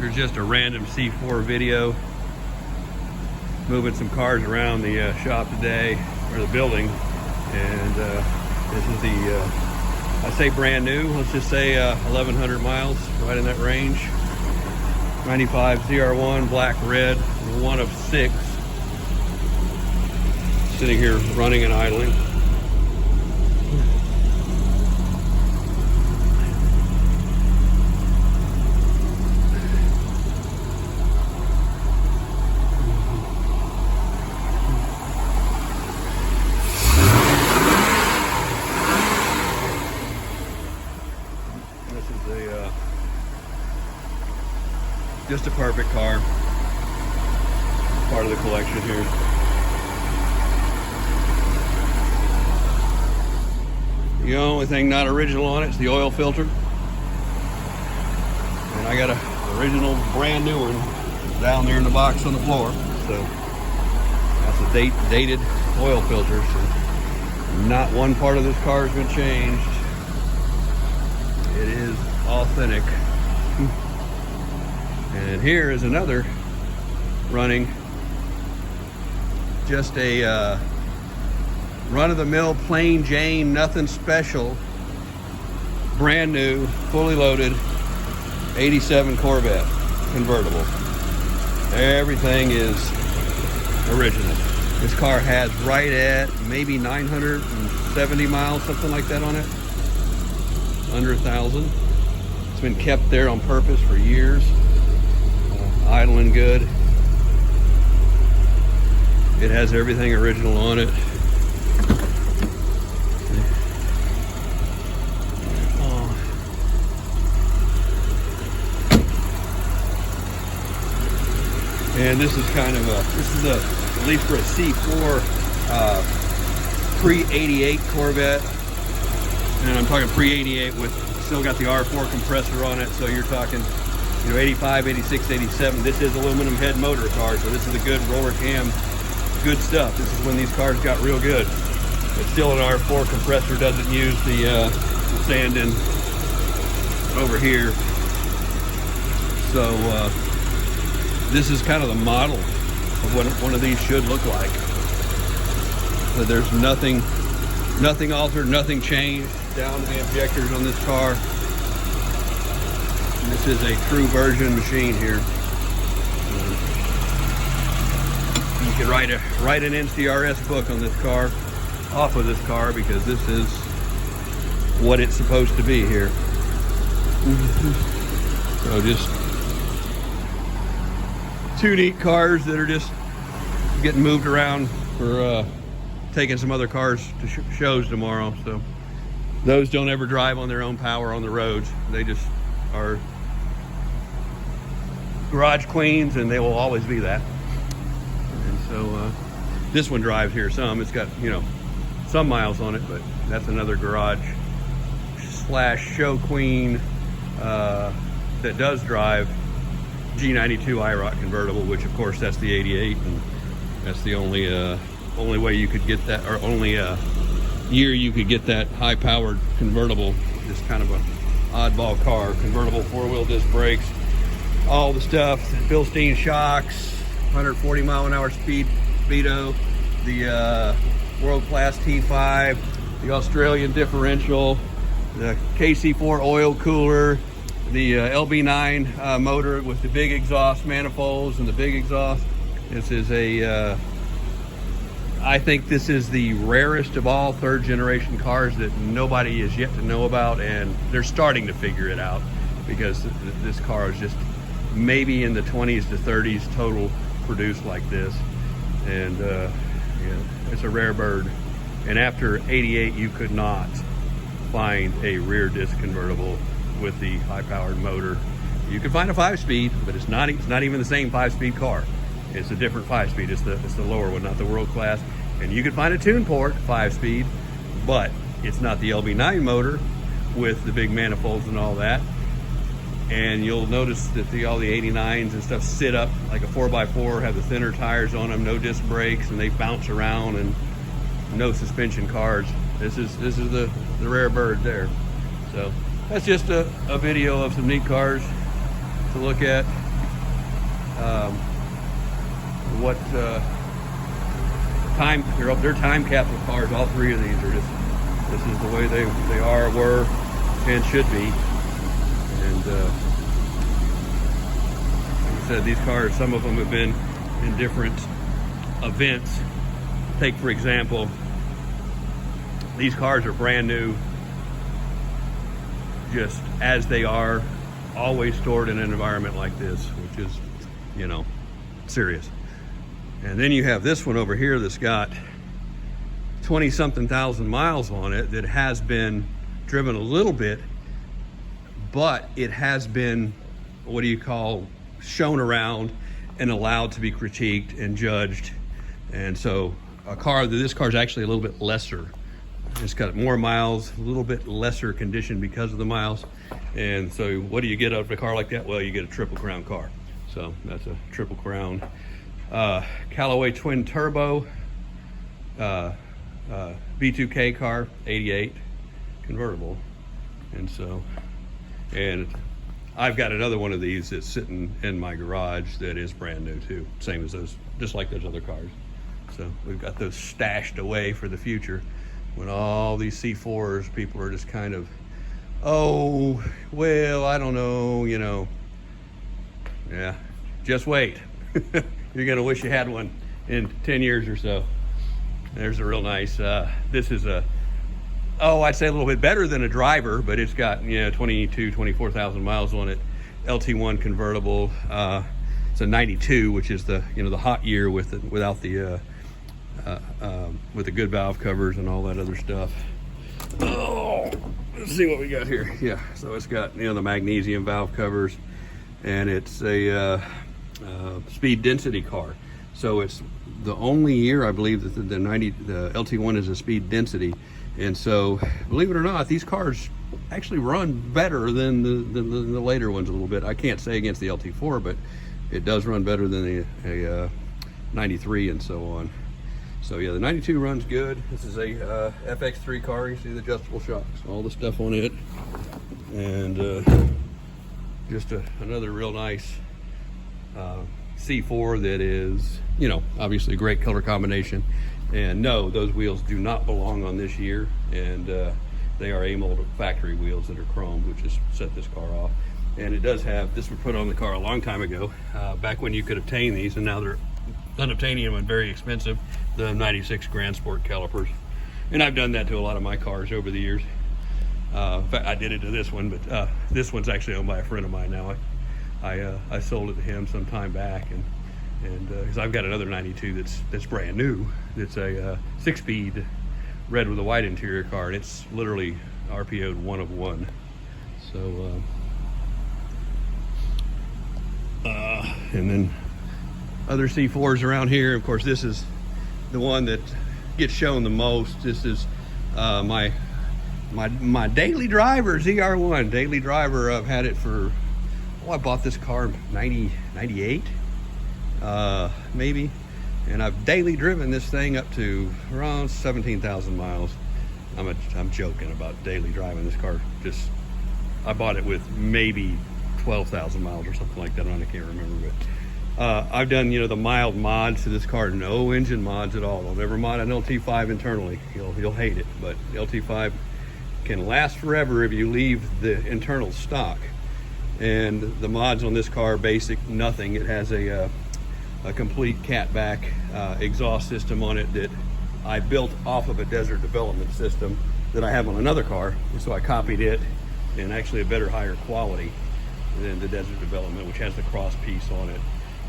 Here's just a random C4 video. Moving some cars around the shop today, or the building. And this is the, I say brand new, let's just say 1,100 miles, right in that range. 95 ZR1, black, red, one of 6. Sitting here running and idling. Just a perfect car. Part of the collection here. The only thing not original on it is the oil filter. And I got an original brand new one down there in the box on the floor. So that's a dated oil filter. So not one part of this car has been changed. It is authentic. And here is another running, just a run-of-the-mill plain Jane, nothing special, brand new, fully loaded 87 Corvette convertible. Everything is original. This car has right at maybe 970 miles, something like that on it, under 1,000. It's been kept there on purpose for years. Idling good. It has everything original on it. And this is kind of at least for a C4 pre-88 Corvette. And I'm talking pre-88 with still got the R4 compressor on it, so you're talking 85, 86, 87. This is aluminum head motor car, so this is a good roller cam, good stuff. This is when these cars got real good. It's still an R4 compressor, doesn't use the stand-in over here. So this is kind of the model of what one of these should look like. But there's nothing altered, nothing changed down to the injectors on this car. This is a true version machine here. You can write an NCRS book on this car, off of this car, because this is what it's supposed to be here. So just 2 neat cars that are just getting moved around for taking some other cars to shows tomorrow. So those don't ever drive on their own power on the roads. They just are garage queens, and they will always be that. And so this one drives here some. It's got some miles on it, but that's another garage / show queen that does drive G92 IROC convertible, which of course that's the 88, and that's the only way you could get that, or only year you could get that high-powered convertible. Just kind of a oddball car. Convertible 4-wheel disc brakes, all the stuff, Bilstein shocks, 140 mile an hour speedo, the world-class T5, the Australian differential, the KC4 oil cooler, the LB9 motor with the big exhaust manifolds and the big exhaust. This is I think this is the rarest of all 3rd generation cars that nobody is yet to know about, and they're starting to figure it out, because this car is just maybe in the 20s to 30s total produced like this. And yeah, it's a rare bird. And after 88, you could not find a rear disc convertible with the high-powered motor. You can find a 5-speed, but it's not even the same 5-speed car. It's a different 5-speed. It's the lower one, not the world class. And you can find a tune port 5-speed, but it's not the LB9 motor with the big manifolds and all that. And you'll notice that all the 89s and stuff sit up like a 4x4, have the thinner tires on them, no disc brakes, and they bounce around, and no suspension cars. This is the rare bird there. So that's just a video of some neat cars to look at. what time, they're time capsule cars. All three of these are just, this is the way they are, were, and should be. And like I said, these cars, some of them have been in different events. Take, for example, these cars are brand new, just as they are, always stored in an environment like this, which is, you know, serious. And then you have this one over here that's got 20-something thousand miles on it, that has been driven a little bit, but it has been, what do you call, shown around and allowed to be critiqued and judged. And so this car is actually a little bit lesser. It's got more miles, a little bit lesser condition because of the miles. And so what do you get out of a car like that? Well, you get a triple crown car. So that's a triple crown Callaway twin turbo B2K car, 88 convertible. And so, and I've got another one of these that's sitting in my garage that is brand new too, same as those, just like those other cars. So we've got those stashed away for the future, when all these C4s, people are just kind of, oh, well, I don't know, you know. Yeah, just wait. You're gonna wish you had one in 10 years or so. There's a real nice, this is a, oh, I'd say a little bit better than a driver, but it's got, you know, 24,000 miles on it. LT1 convertible. It's a 92, which is the, you know, the hot year with it, without the, with the good valve covers and all that other stuff. Oh, let's see what we got here. Yeah, so it's got, you know, the magnesium valve covers, and it's a speed density car. So it's the only year, I believe, that the LT1 is a speed density. And so, believe it or not, these cars actually run better than the later ones a little bit. I can't say against the LT4, but it does run better than a 93 and so on. So yeah, the 92 runs good. This is a FX3 car. You see the adjustable shocks, all the stuff on it. And just another real nice C4 that is, you know, obviously a great color combination. And no, those wheels do not belong on this year, and they are A-molded factory wheels that are chromed, which has set this car off. And it does have, this was put on the car a long time ago, back when you could obtain these, and now they're unobtainium and very expensive, the 96 Grand Sport calipers. And I've done that to a lot of my cars over the years. In fact, I did it to this one, but this one's actually owned by a friend of mine now. I sold it to him some time back, and because I've got another 92 that's brand new. It's a 6-speed red with a white interior car, and it's literally RPO'd 1 of 1. So and then other C4s around here. Of course, this is the one that gets shown the most. This is my daily driver, ZR1 daily driver. I've had it for, oh, I bought this car 98 maybe, and I've daily driven this thing up to around 17,000 miles. I'm joking about daily driving this car. Just, I bought it with maybe 12,000 miles or something like that. I can't remember, but I've done, you know, the mild mods to this car. No engine mods at all. I'll never mod an LT5 internally. You'll hate it, but the LT5 can last forever if you leave the internal stock. And the mods on this car, basic, nothing. It has a complete catback exhaust system on it that I built off of a desert development system that I have on another car. And so I copied it, and actually a better, higher quality than the desert development, which has the cross piece on it.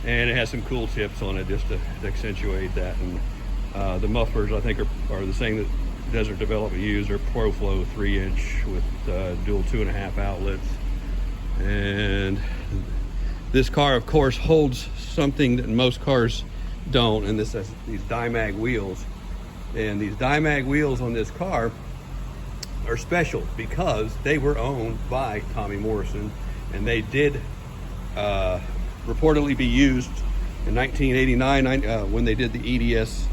And it has some cool tips on it just to accentuate that. And the mufflers, I think, are the same that desert development used. Are ProFlow 3-inch with dual 2.5 outlets. And this car, of course, holds something that most cars don't, and this has these Dimag wheels. And these Dimag wheels on this car are special because they were owned by Tommy Morrison, and they did reportedly be used in 1989 when they did the EDS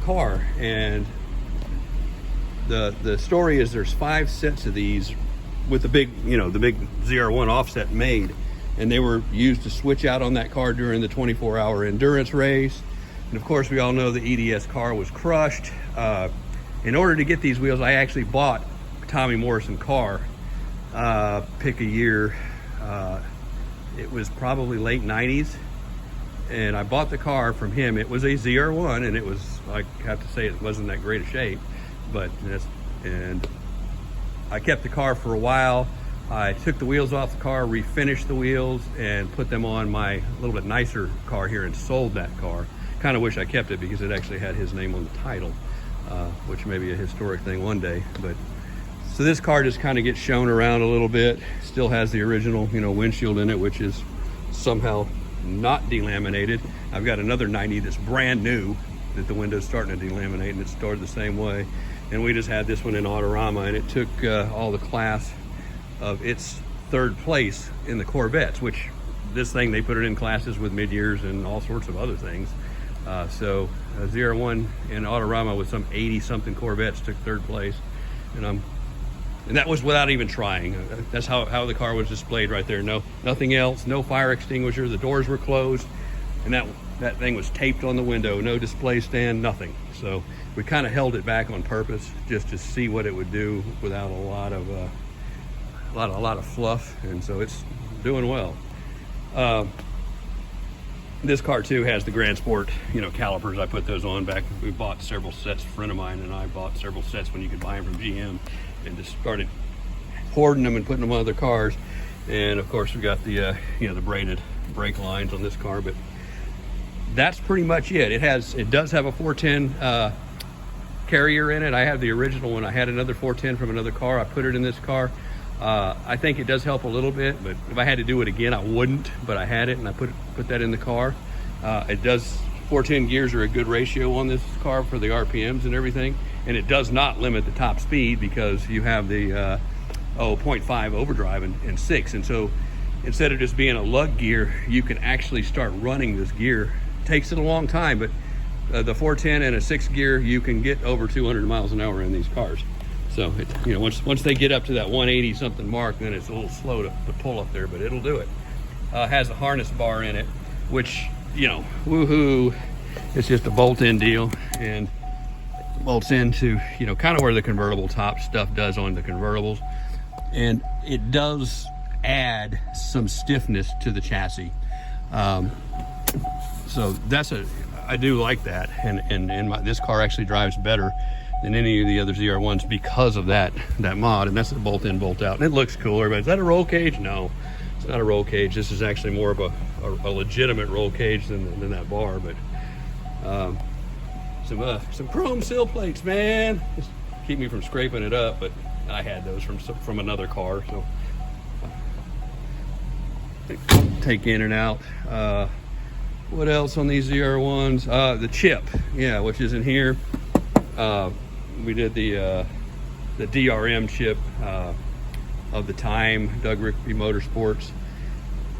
car. And the story is there's 5 sets of these with the big, you know, the big ZR1 offset made, and they were used to switch out on that car during the 24-hour endurance race. And of course, we all know the EDS car was crushed. In order to get these wheels, I actually bought Tommy Morrison car, pick a year. It was probably late 90s, and I bought the car from him. It was a ZR1, and it was, I have to say, it wasn't that great a shape, but and I kept the car for a while. I took the wheels off the car, refinished the wheels, and put them on my little bit nicer car here and sold that car. Kind of wish I kept it because it actually had his name on the title, which may be a historic thing one day. But so this car just kind of gets shown around a little bit. Still has the original, windshield in it, which is somehow not delaminated. I've got another 90 that's brand new that the window's starting to delaminate, and it started the same way. And we just had this one in Autorama, and it took all the class of its third place in the Corvettes, which this thing, they put it in classes with mid-years and all sorts of other things. So ZR1 in Autorama with some 80-something Corvettes took third place, and that was without even trying. That's how the car was displayed right there. Nothing else, no fire extinguisher. The doors were closed, and that thing was taped on the window. No display stand, nothing. So we kind of held it back on purpose just to see what it would do without a lot of fluff, and so it's doing well. This car too has the Grand Sport, calipers. I put those on back. We bought several sets. A friend of mine and I bought several sets when you could buy them from GM, and just started hoarding them and putting them on other cars. And of course, we got the the braided brake lines on this car, but that's pretty much it. It does have a 410 carrier in it. I have the original one. I had another 410 from another car. I put it in this car. I think it does help a little bit, but if I had to do it again, I wouldn't. But I had it, and I put that in the car. It does, 410 gears are a good ratio on this car for the RPMs and everything, and it does not limit the top speed because you have the 0.5 overdrive and 6. And so instead of just being a lug gear, you can actually start running this gear. It takes it a long time, but the 410 and a 6 gear, you can get over 200 miles an hour in these cars. So once they get up to that 180 something mark, then it's a little slow to pull up there, but it'll do it. Has a harness bar in it, which, woohoo, it's just a bolt-in deal, and bolts into, kind of where the convertible top stuff does on the convertibles. And it does add some stiffness to the chassis. So I do like that, and this car actually drives better than any of the other ZR1s because of that mod. And that's the bolt-in, bolt-out, and it looks cooler. But is that a roll cage? No, it's not a roll cage. This is actually more of a legitimate roll cage than that bar. But some chrome sill plates, man, just keep me from scraping it up. But I had those from another car, so take in and out. What else on these ZR1s? The chip, which is in here. We did the DRM chip of the time, Doug Rickaby Motorsports,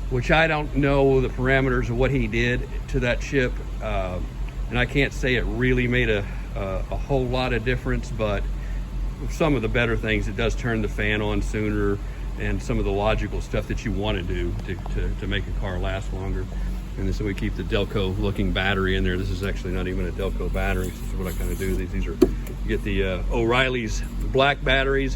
which I don't know the parameters of what he did to that chip, and I can't say it really made a whole lot of difference, but some of the better things, it does turn the fan on sooner, and some of the logical stuff that you want to do to make a car last longer. And so we keep the Delco looking battery in there. This is actually not even a Delco battery. This is what I kind of do. These are, you get the O'Reilly's black batteries,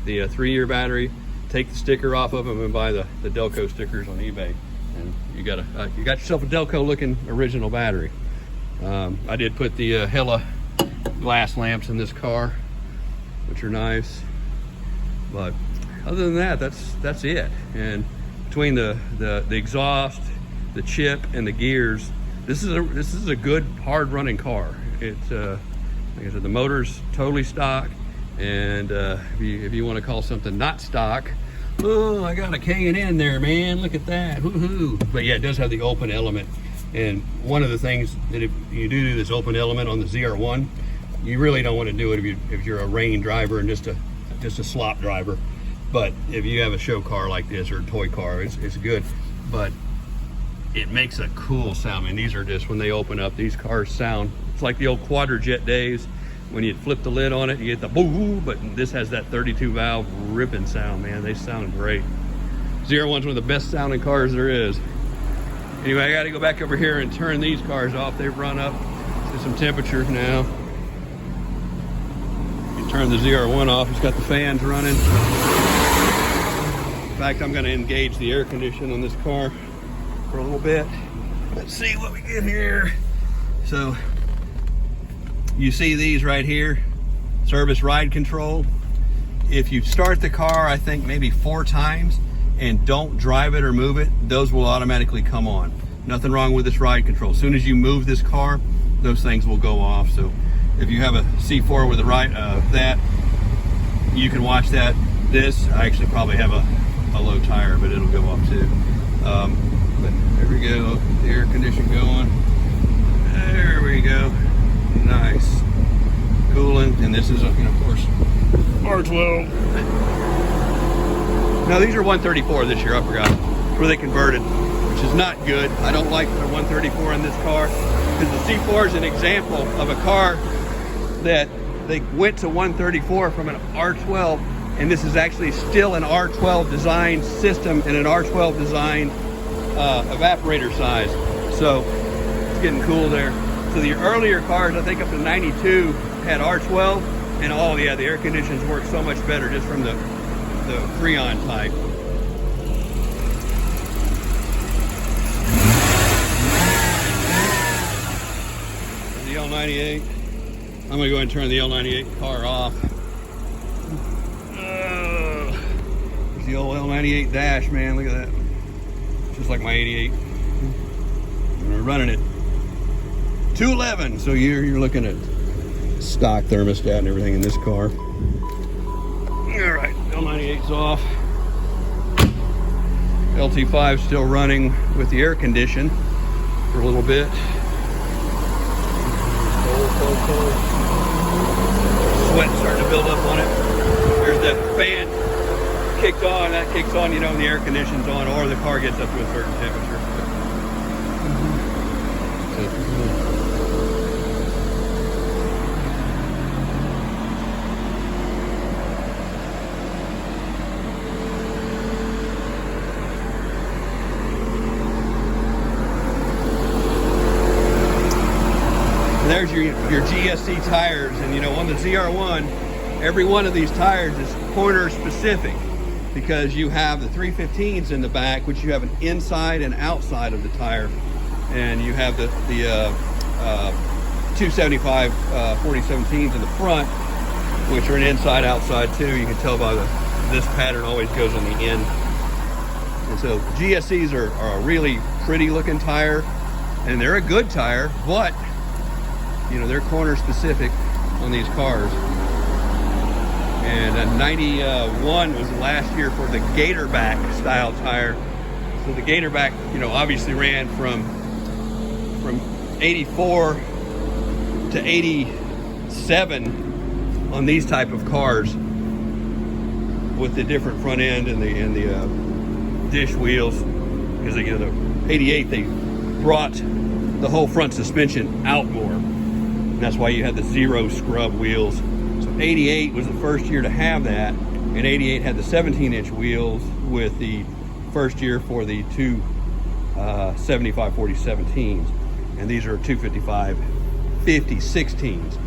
the 3-year battery, take the sticker off of them and buy the Delco stickers on eBay. And you got yourself a Delco looking original battery. I did put the Hella glass lamps in this car, which are nice. But other than that, that's it. And between the exhaust, the chip, and the gears, this is a good hard running car. It's like I said, the motor's totally stock, and if you want to call something not stock, oh, I got a K&N there, man, look at that, woohoo. But yeah, it does have the open element, and one of the things that if you do this open element on the ZR1, you really don't want to do it if you're a rain driver and just a slop driver. But if you have a show car like this or a toy car, it's good. But it makes a cool sound. I mean, these are just, when they open up, these cars sound, it's like the old Quadrajet days when you flip the lid on it, you get the boo, but this has that 32 valve ripping sound, man. They sound great. ZR1's one of the best sounding cars there is. Anyway, I got to go back over here and turn these cars off. They've run up to some temperature now. You turn the ZR1 off. It's got the fans running. In fact, I'm going to engage the air conditioning on this car for a little bit. Let's see what we get here. So, you see these right here, service ride control. If you start the car, I think maybe 4 times, and don't drive it or move it, those will automatically come on. Nothing wrong with this ride control. As soon as you move this car, those things will go off. So if you have a C4 with a that, you can watch that. This, I actually probably have a low tire, but it'll go off too. But there we go, the air conditioning going. There we go, nice. Cooling, and this is, of course, R12. Now these are 134 this year, I forgot, where they converted, which is not good. I don't like the 134 in this car, because the C4 is an example of a car that they went to 134 from an R12, and this is actually still an R12 design system and an R12 design evaporator size. So it's getting cool there. So the earlier cars, I think up to 92, had R12, and oh yeah, the air conditions work so much better just from the Freon type. The L98. I'm gonna go ahead and turn the L98 car off. There's the old L98 dash, man. Look at that. Just like my 88. We're running it 211. So you're looking at stock thermostat and everything in this car. All right, L98's off. LT5 still running with the air condition for a little bit. Cold. Sweat starting to build up on it. There's that fan kicked on. That kicks on, when the air conditioning's on, or the car gets up to a certain temperature. There's your GSC tires, and on the ZR1, every one of these tires is corner specific, because you have the 315s in the back, which you have an inside and outside of the tire, and you have the 275 4017s in the front, which are an inside outside too. You can tell by this pattern always goes on the end. And so GSCs are a really pretty looking tire, and they're a good tire, but they're corner specific on these cars. And 91 was last year for the Gatorback style tire. So the Gatorback, obviously ran from 84 to 87 on these type of cars, with the different front end and the dish wheels, because the 88 they brought the whole front suspension out more. That's why you had the zero scrub wheels. So 88 was the first year to have that, and 88 had the 17-inch wheels with the first year for the two 75 4017s, and these are 255 5016s.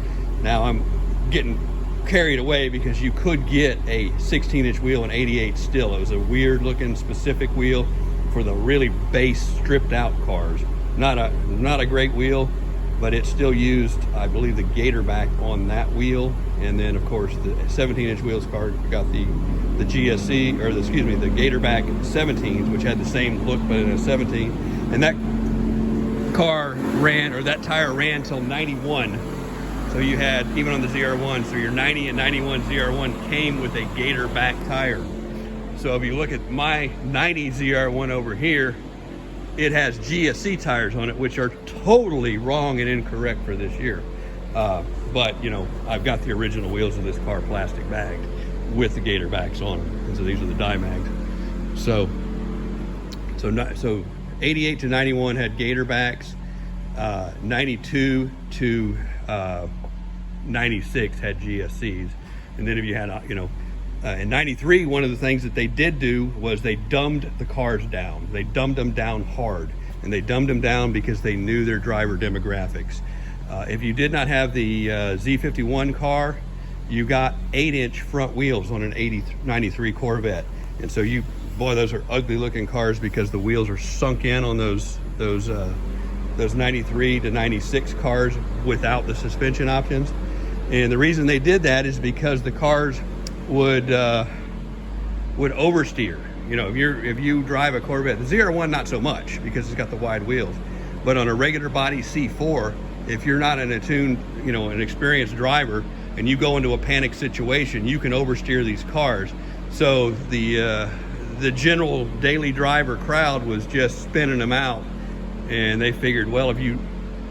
Now I'm getting carried away, because you could get a 16-inch wheel in 88 still. It was a weird looking specific wheel for the really base stripped out cars. Not a great wheel, but it still used, I believe, the Gatorback on that wheel. And then of course the 17-inch wheels car got the GSC, or the Gatorback 17s, which had the same look but in a 17. And that car ran, or that tire ran till 91. So you had, even on the ZR1, so your 90 and 91 ZR1 came with a Gatorback tire. So if you look at my 90 ZR1 over here, it has GSC tires on it, which are totally wrong and incorrect for this year. But I've got the original wheels of this car plastic bagged with the Gatorbacks on them, and so these are the Dymags. So 88 to 91 had Gatorbacks. 92 to 96 had GSCs, and then if you had In 93, one of the things that they did do was they dumbed the cars down. They dumbed them down hard, and they dumbed them down because they knew their driver demographics. If you did not have the Z51 car, you got 8-inch front wheels on an 93 Corvette. And so boy, those are ugly looking cars because the wheels are sunk in on those 93 to 96 cars without the suspension options. And the reason they did that is because the cars would oversteer. You know, if you drive a Corvette, the ZR1 not so much because it's got the wide wheels, but on a regular body C4, if you're not an attuned, you know, an experienced driver, and you go into a panic situation, you can oversteer these cars. So the general daily driver crowd was just spinning them out, and they figured, well,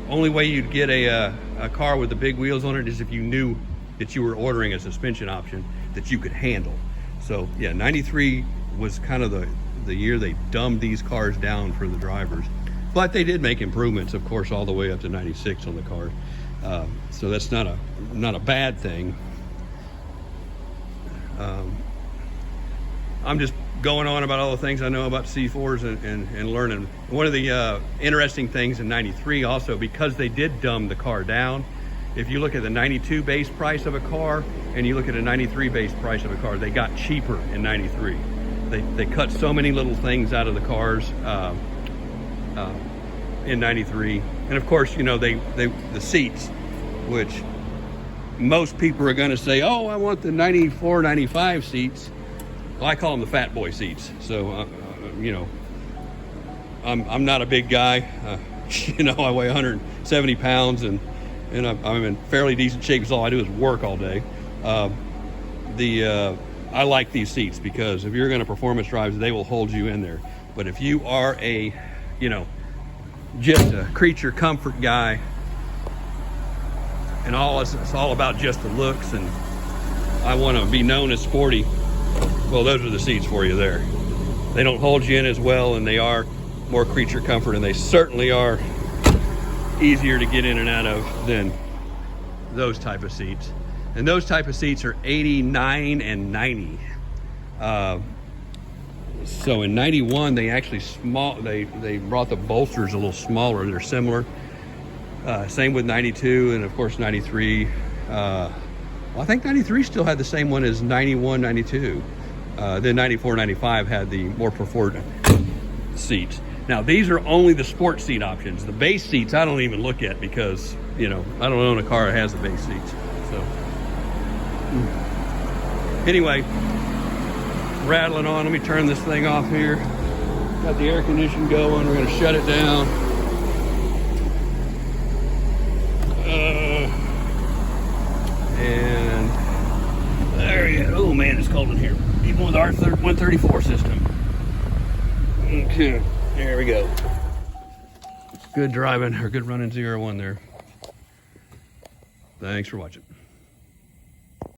only way you'd get a car with the big wheels on it is if you knew that you were ordering a suspension option that you could handle. So yeah, 93 was kind of the year they dumbed these cars down for the drivers. But they did make improvements, of course, all the way up to 96 on the cars. So that's not a bad thing. I'm just going on about all the things I know about C4s and learning. One of the interesting things in 93 also, because they did dumb the car down, if you look at the 92 base price of a car and you look at a 93 base price of a car, they got cheaper in 93. They cut so many little things out of the cars in 93. And of course, you know, the seats, which most people are going to say, oh, I want the 94, 95 seats. Well, I call them the fat boy seats. So, you know, I'm not a big guy. You know, I weigh 170 pounds and I'm in fairly decent shape because all I do is work all day. I like these seats because if you're going to performance drives, they will hold you in there. But if you are just a creature comfort guy, and it's all about just the looks, and I want to be known as sporty, well, those are the seats for you there. They don't hold you in as well, and they are more creature comfort, and they certainly are easier to get in and out of than those type of seats. And those type of seats are 89 and 90. So in 91, they actually they brought the bolsters a little smaller. They're similar. Same with 92, and of course 93. Well, I think 93 still had the same one as 91, 92. Then 94, 95 had the more preferred seats. Now these are only the sport seat options. The base seats I don't even look at because, you know, I don't own a car that has the base seats. So anyway, rattling on. Let me turn this thing off here. Got the air conditioning going. We're going to shut it down. And there you go. Oh man, it's cold in here. Even with our 134 system. Okay, there we go. Good driving, or good running ZR1 there. Thanks for watching.